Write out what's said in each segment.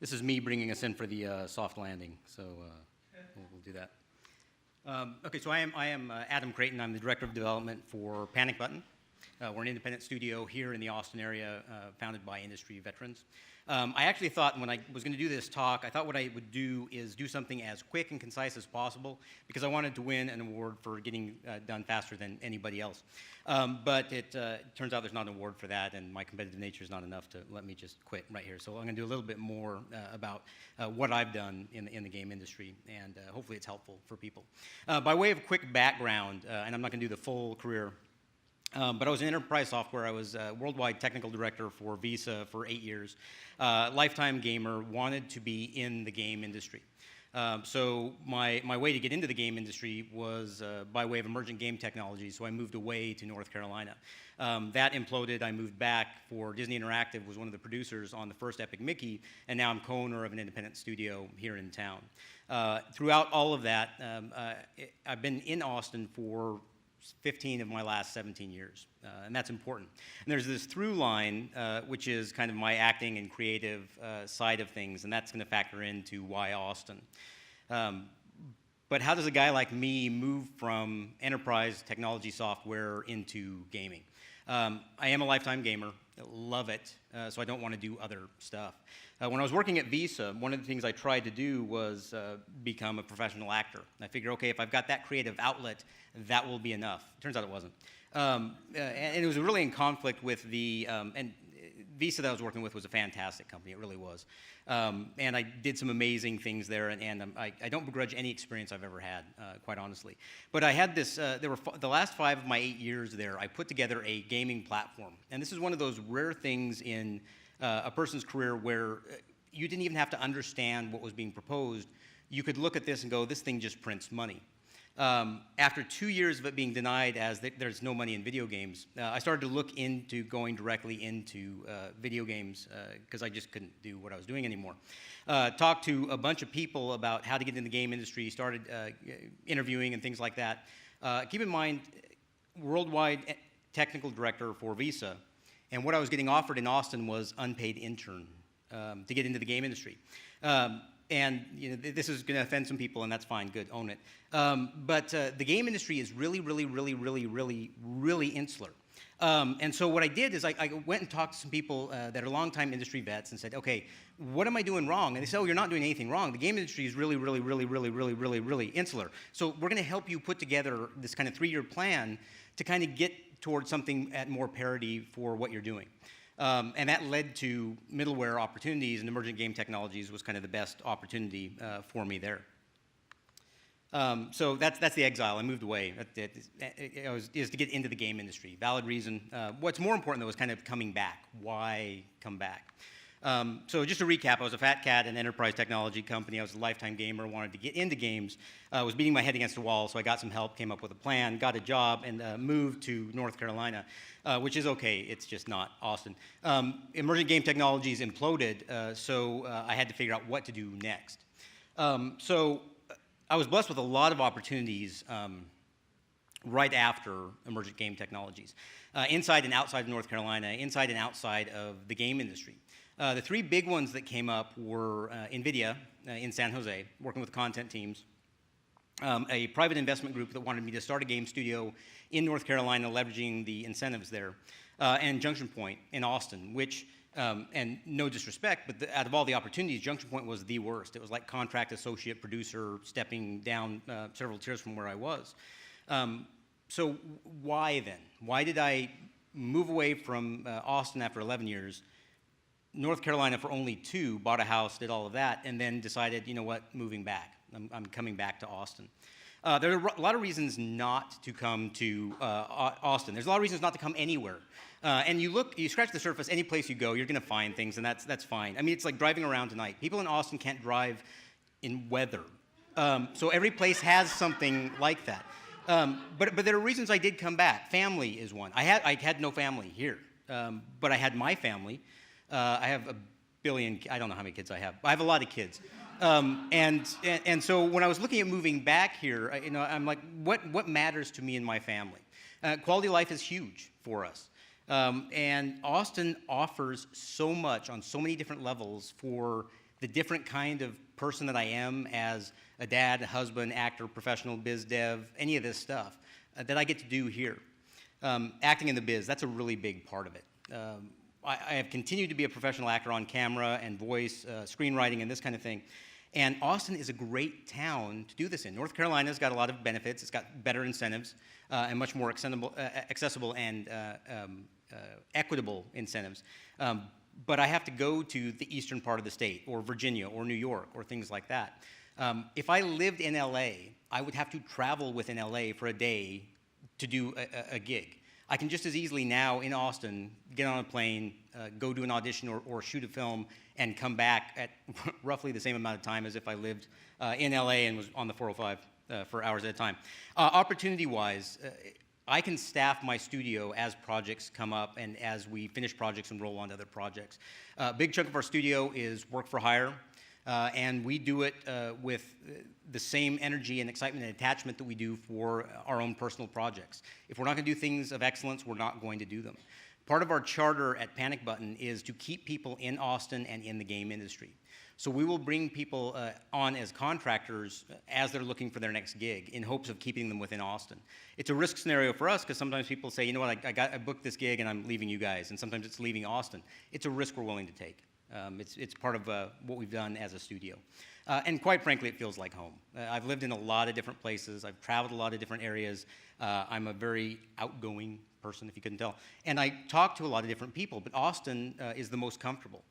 This is me bringing us in for the soft landing, so we'll do that. Okay, so I am Adam Creighton. I'm the Director of Development for Panic Button. We're an independent studio here in the Austin area, founded by industry veterans. I actually thought when I was going to do this talk, I thought what I would do is do something as quick and concise as possible because I wanted to win an award for getting done faster than anybody else. But it turns out there's not an award for that, and my competitive nature is not enough to let me just quit right here. So I'm going to do a little bit more about what I've done in the game industry, and hopefully it's helpful for people. By way of quick background, and I'm not going to do the full career, but I was in enterprise software. I was worldwide technical director for Visa for 8 years. Lifetime gamer, wanted to be in the game industry. So my way to get into the game industry was by way of emergent game technology, so I moved away to North Carolina. That imploded. I moved back for Disney Interactive, was one of the producers on the first Epic Mickey, and now I'm co-owner of an independent studio here in town. Throughout all of that, I've been in Austin for 15 of my last 17 years, and that's important. And there's this through line, which is kind of my acting and creative side of things, and that's going to factor into why Austin. But how does a guy like me move from enterprise technology software into gaming? I am a lifetime gamer, love it, so I don't want to do other stuff. When I was working at Visa, one of the things I tried to do was become a professional actor. I figured, okay, if I've got that creative outlet, that will be enough. Turns out it wasn't. And it was really in conflict with the, and Visa that I was working with was a fantastic company, it really was. And I did some amazing things there, and I don't begrudge any experience I've ever had, quite honestly. But I had this, the last 5 of my 8 years there, I put together a gaming platform. And this is one of those rare things in a person's career where you didn't even have to understand what was being proposed. You could look at this and go, this thing just prints money. After 2 years of it being denied as there's no money in video games, I started to look into going directly into video games because I just couldn't do what I was doing anymore. Talked to a bunch of people about how to get in the game industry, started interviewing and things like that. Keep in mind, worldwide technical director for Visa, and what I was getting offered in Austin was unpaid intern to get into the game industry. And you know, this is going to offend some people, and that's fine. Good, own it. But the game industry is really insular. And so what I did is I went and talked to some people that are longtime industry vets and said, okay, what am I doing wrong? And they said, oh, you're not doing anything wrong. The game industry is really insular. So we're going to help you put together this kind of 3-year plan to kind of get towards something at more parity for what you're doing. And that led to middleware opportunities, and emergent game technologies was kind of the best opportunity for me there. So that's the exile. I moved away. It was to get into the game industry. Valid reason. What's more important, though, is kind of coming back. Why come back? So just to recap, I was a fat cat in an enterprise technology company. I was a lifetime gamer, wanted to get into games. I was beating my head against a wall, so I got some help, came up with a plan, got a job, and moved to North Carolina, which is okay. It's just not Austin. Emergent game technologies imploded, so I had to figure out what to do next. So I was blessed with a lot of opportunities right after emergent game technologies, inside and outside of North Carolina, inside and outside of the game industry. The 3 big ones that came up were NVIDIA in San Jose, working with content teams, a private investment group that wanted me to start a game studio in North Carolina, leveraging the incentives there, and Junction Point in Austin, which, and no disrespect, but out of all the opportunities, Junction Point was the worst. It was like contract associate producer stepping down several tiers from where I was. So why then? Why did I move away from Austin after 11 years, North Carolina for only 2, bought a house, did all of that, and then decided, you know what, moving back. I'm coming back to Austin. There are a lot of reasons not to come to Austin. There's a lot of reasons not to come anywhere. And you scratch the surface, any place you go, you're going to find things, and that's fine. I mean, it's like driving around tonight. People in Austin can't drive in weather. So every place has something like that. But there are reasons I did come back. Family is one. I had no family here, but I had my family. I have a billion, I don't know how many kids I have. I have a lot of kids. And so when I was looking at moving back here, you know, I'm like, what matters to me and my family? Quality of life is huge for us. And Austin offers so much on so many different levels for the different kind of person that I am as a dad, a husband, actor, professional, biz dev, any of this stuff that I get to do here. Acting in the biz, that's a really big part of it. I have continued to be a professional actor on camera and voice, screenwriting, and this kind of thing. And Austin is a great town to do this in. North Carolina's got a lot of benefits. It's got better incentives and much more accessible and equitable incentives. But I have to go to the eastern part of the state, or Virginia, or New York, or things like that. If I lived in LA, I would have to travel within LA for a day to do a gig. I can just as easily now in Austin get on a plane, go do an audition or shoot a film, and come back at roughly the same amount of time as if I lived in LA and was on the 405 for hours at a time. Opportunity-wise, I can staff my studio as projects come up and as we finish projects and roll on to other projects. A big chunk of our studio is work for hire. And we do it with the same energy and excitement and attachment that we do for our own personal projects. If we're not going to do things of excellence, we're not going to do them. Part of our charter at Panic Button is to keep people in Austin and in the game industry. So we will bring people on as contractors as they're looking for their next gig in hopes of keeping them within Austin. It's a risk scenario for us because sometimes people say, you know what, I booked this gig and I'm leaving you guys, and sometimes it's leaving Austin. It's a risk we're willing to take. It's part of what we've done as a studio. And quite frankly, it feels like home. I've lived in a lot of different places. I've traveled a lot of different areas. I'm a very outgoing person, if you couldn't tell. And I talk to a lot of different people, but Austin is the most comfortable.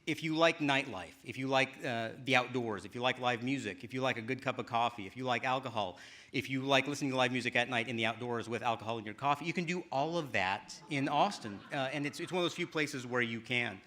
If you like nightlife, if you like the outdoors, if you like live music, if you like a good cup of coffee, if you like alcohol, if you like listening to live music at night in the outdoors with alcohol in your coffee, you can do all of that in Austin. And it's one of those few places where you can.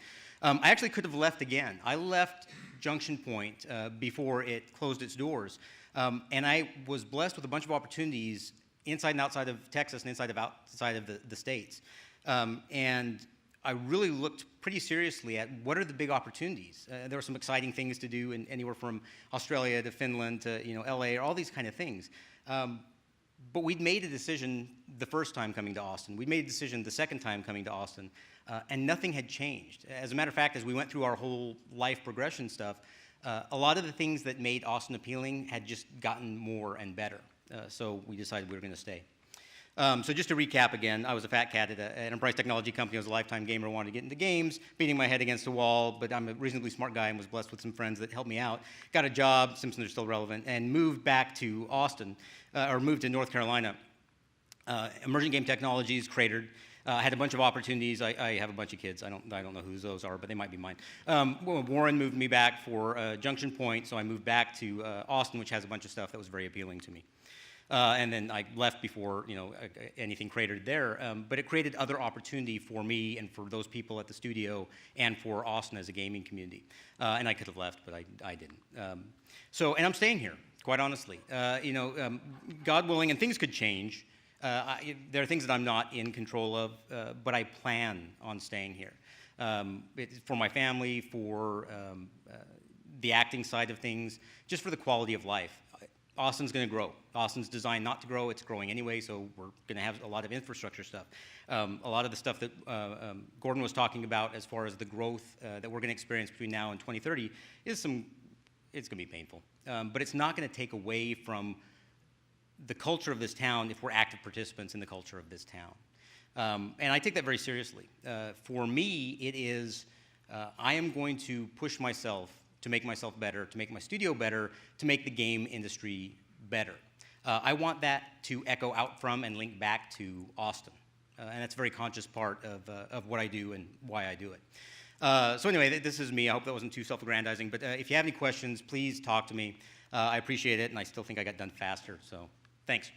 I actually could have left again. I left Junction Point before it closed its doors. And I was blessed with a bunch of opportunities inside and outside of Texas and outside of the states. And I really looked pretty seriously at what are the big opportunities. There were some exciting things to do in anywhere from Australia to Finland to LA, or all these kind of things. But we'd made a decision the first time coming to Austin. We made a decision the second time coming to Austin. And nothing had changed. As a matter of fact, as we went through our whole life progression stuff, a lot of the things that made Austin appealing had just gotten more and better. So we decided we were going to stay. So just to recap again, I was a fat cat at an enterprise technology company. I was a lifetime gamer, wanted to get into games, beating my head against a wall, but I'm a reasonably smart guy and was blessed with some friends that helped me out. Got a job, Simpsons are still relevant, and moved back to Austin, or moved to North Carolina. Emerging Game Technologies, Creighton. I had a bunch of opportunities. I have a bunch of kids. I don't know who those are, but they might be mine. Warren moved me back for Junction Point, so I moved back to Austin, which has a bunch of stuff that was very appealing to me. And then I left before anything created there, but it created other opportunity for me and for those people at the studio and for Austin as a gaming community. And I could have left, but I didn't. And I'm staying here, quite honestly. God willing, and things could change. There are things that I'm not in control of, but I plan on staying here. For my family, for the acting side of things, just for the quality of life. Austin's going to grow. Austin's designed not to grow. It's growing anyway, so we're going to have a lot of infrastructure stuff. A lot of the stuff that Gordon was talking about as far as the growth that we're going to experience between now and 2030 it's going to be painful. But it's not going to take away from the culture of this town if we're active participants in the culture of this town. And I take that very seriously. For me, it is, I am going to push myself to make myself better, to make my studio better, to make the game industry better. I want that to echo out from and link back to Austin. And that's a very conscious part of what I do and why I do it. So anyway, this is me. I hope that wasn't too self-aggrandizing. But if you have any questions, please talk to me. I appreciate it, and I still think I got done faster. So thanks.